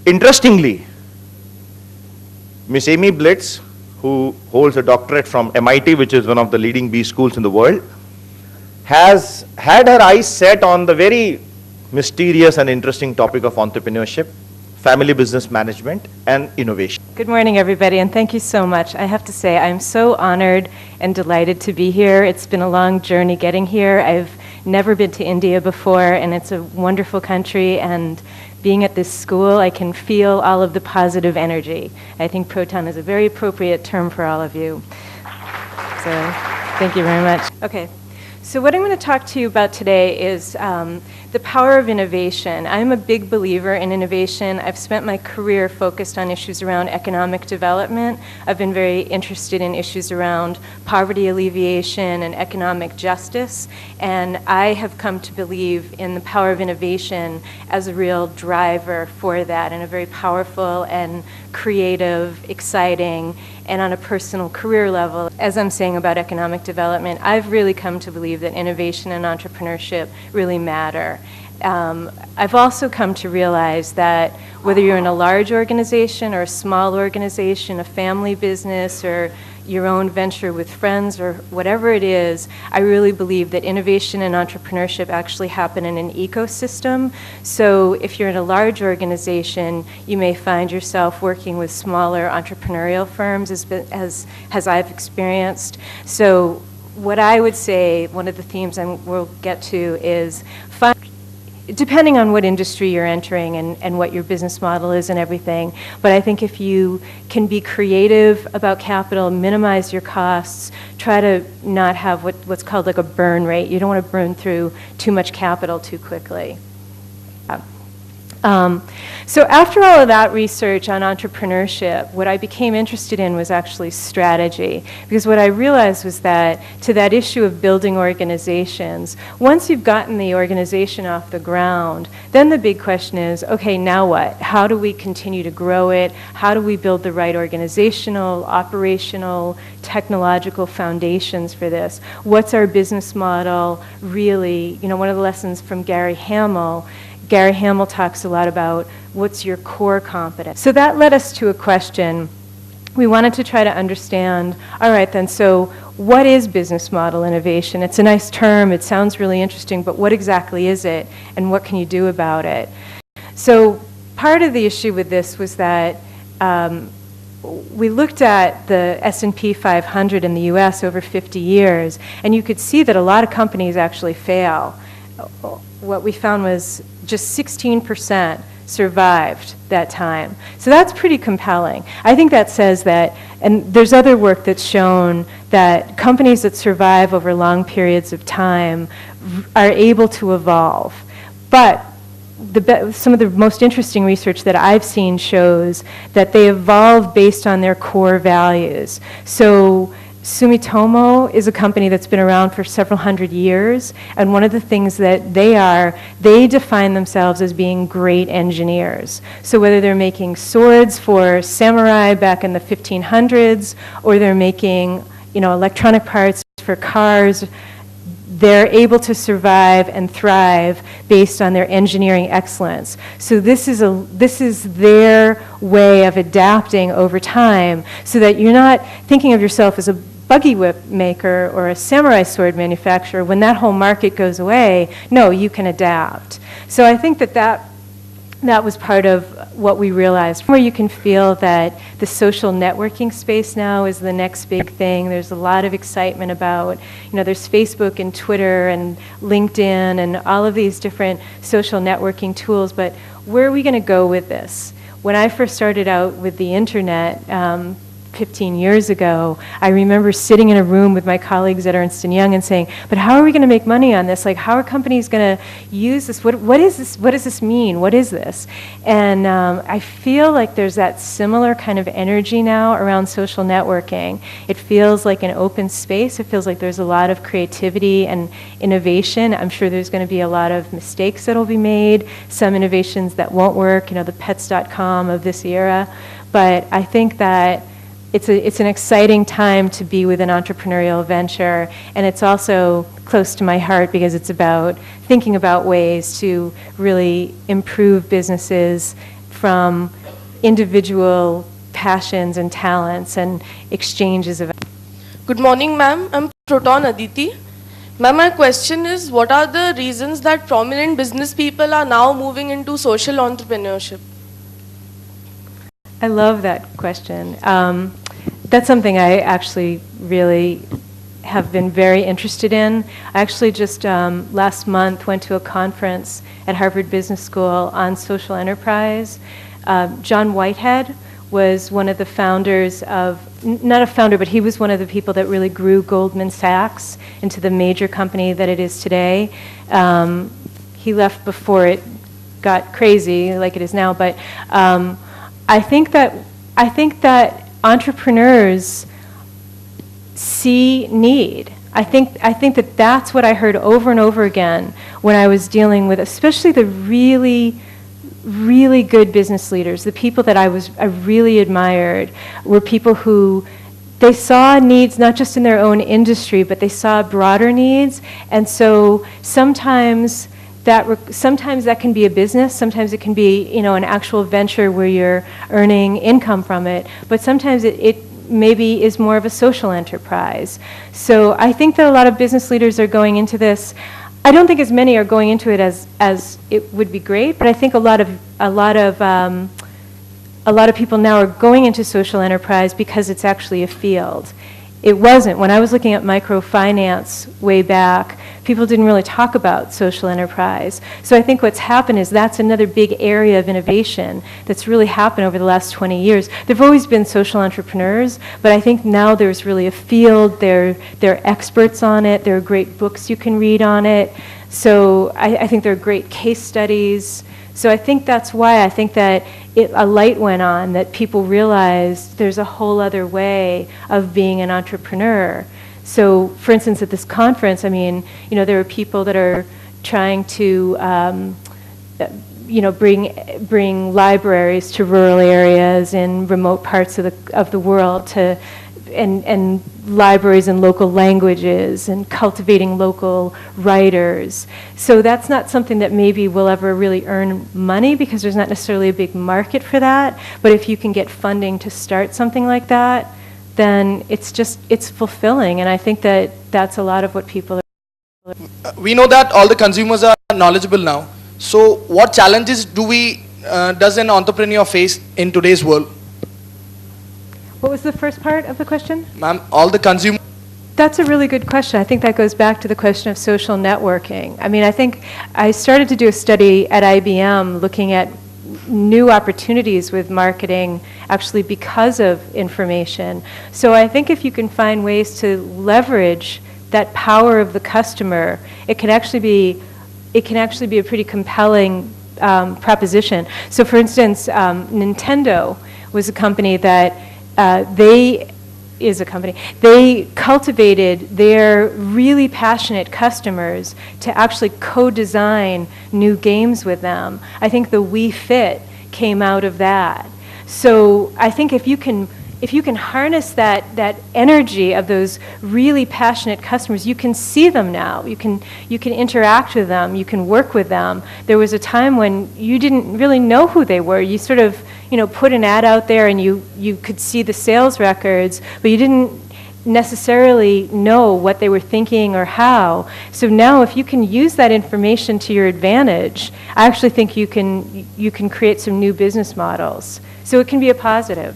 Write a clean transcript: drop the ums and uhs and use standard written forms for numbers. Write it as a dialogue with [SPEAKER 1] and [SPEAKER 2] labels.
[SPEAKER 1] Interestingly, Miss Amy Blitz, who holds a doctorate from MIT, which is one of the leading B schools in the world, has had her eyes set on the very mysterious and interesting topic of entrepreneurship, family business management, and innovation.
[SPEAKER 2] Good morning, everybody, and thank you so much. I have to say, I'm so honored and delighted to be here. It's been a long journey getting here. I've never been to India before, and it's a wonderful country, and being at this school, I can feel all of the positive energy. I think Proton is a very appropriate term for all of you. So, thank you very much. Okay. So what I'm going to talk to you about today is the power of innovation. I'm a big believer in innovation. I've spent my career focused on issues around economic development. I've been very interested in issues around poverty alleviation and economic justice. And I have come to believe in the power of innovation as a real driver for that, and a very powerful and creative, exciting, and on a personal career level. As I'm saying about economic development, I've really come to believe that innovation and entrepreneurship really matter. I've also come to realize that whether you're in a large organization or a small organization, a family business, or your own venture with friends, or whatever it is, I really believe that innovation and entrepreneurship actually happen in an ecosystem. So if you're in a large organization, you may find yourself working with smaller entrepreneurial firms, as I've experienced. So what I would say, one of the themes we'll get to is depending on what industry you're entering and what your business model is and everything. But I think if you can be creative about capital, minimize your costs, try to not have what's called like a burn rate. You don't want to burn through too much capital too quickly. So after all of that research on entrepreneurship, what I became interested in was actually strategy. Because what I realized was that to that issue of building organizations, once you've gotten the organization off the ground, then the big question is, okay, now what? How do we continue to grow it? How do we build the right organizational, operational, technological foundations for this? What's our business model really? You know, one of the lessons from Gary Hamel talks a lot about what's your core competence. So that led us to a question. We wanted to try to understand, all right then, so what is business model innovation? It's a nice term, it sounds really interesting, but what exactly is it, and what can you do about it? So part of the issue with this was that we looked at the S&P 500 in the US over 50 years, and you could see that a lot of companies actually fail. What we found was just 16% survived that time. So that's pretty compelling. I think that says that, and there's other work that's shown that companies that survive over long periods of time are able to evolve. But some of the most interesting research that I've seen shows that they evolve based on their core values. So Sumitomo is a company that's been around for several hundred years, and one of the things that they define themselves as being great engineers. So whether they're making swords for samurai back in the 1500s, or they're making, electronic parts for cars, they're able to survive and thrive based on their engineering excellence. So this is their way of adapting over time, so that you're not thinking of yourself as a buggy whip maker or a samurai sword manufacturer. When that whole market goes away, no, you can adapt. So I think that was part of what we realized. Where you can feel that the social networking space now is the next big thing. There's a lot of excitement about, there's Facebook and Twitter and LinkedIn and all of these different social networking tools, but where are we going to go with this? When I first started out with the internet, 15 years ago, I remember sitting in a room with my colleagues at Ernst & Young and saying, but how are we going to make money on this? Like, how are companies going to use this? What is this? What does this mean? What is this? And I feel like there's that similar kind of energy now around social networking. It feels like an open space. It feels like there's a lot of creativity and innovation. I'm sure there's going to be a lot of mistakes that will be made, some innovations that won't work, the pets.com of this era. But I think that it's an exciting time to be with an entrepreneurial venture, and it's also close to my heart because it's about thinking about ways to really improve businesses from individual passions and talents and exchanges of.
[SPEAKER 3] Good morning, ma'am. I'm Proton Aditi. Ma'am, my question is, what are the reasons that prominent business people are now moving into social entrepreneurship?
[SPEAKER 2] I love that question. That's something I actually really have been very interested in. I actually just last month went to a conference at Harvard Business School on social enterprise. John Whitehead was one of the founders of, not a founder, but he was one of the people that really grew Goldman Sachs into the major company that it is today. He left before it got crazy like it is now, but I think that entrepreneurs see need. I think that that's what I heard over and over again when I was dealing with, especially the really good business leaders. The people that I really admired were people who they saw needs not just in their own industry, but they saw broader needs. And so sometimes that can be a business, sometimes it can be, an actual venture where you're earning income from it, but sometimes it maybe is more of a social enterprise. So I think that a lot of business leaders are going into this. I don't think as many are going into it as it would be great, but I think a lot of people now are going into social enterprise because it's actually a field. It wasn't. When I was looking at microfinance way back, people didn't really talk about social enterprise. So I think what's happened is that's another big area of innovation that's really happened over the last 20 years. There have always been social entrepreneurs, but I think now there's really a field. There are experts on it. There are great books you can read on it. So I think there are great case studies. So I think that's why I think that a light went on, that people realized there's a whole other way of being an entrepreneur. So, for instance, at this conference, there are people that are trying to, bring libraries to rural areas in remote parts of the world and libraries in local languages and cultivating local writers. So that's not something that maybe will ever really earn money because there's not necessarily a big market for that. But if you can get funding to start something like that, then it's fulfilling. And I think that that's a lot of what people are.
[SPEAKER 4] We know that all the consumers are knowledgeable now. So what challenges does an entrepreneur face in today's world?
[SPEAKER 2] What was the first part of the question?
[SPEAKER 4] Ma'am, all the consumers.
[SPEAKER 2] That's a really good question. I think that goes back to the question of social networking. I think I started to do a study at IBM looking at new opportunities with marketing actually because of information. So I think if you can find ways to leverage that power of the customer, it can actually be a pretty compelling proposition. So for instance, Nintendo was a company that they cultivated their really passionate customers to actually co-design new games with them. I think the Wii Fit came out of that. So I think if you can harness that energy of those really passionate customers, you can see them now. You can interact with them. You can work with them. There was a time when you didn't really know who they were. You sort of put an ad out there and you could see the sales records, but you didn't necessarily know what they were thinking or how. So now if you can use that information to your advantage, I actually think you can create some new business models. So it can be a positive.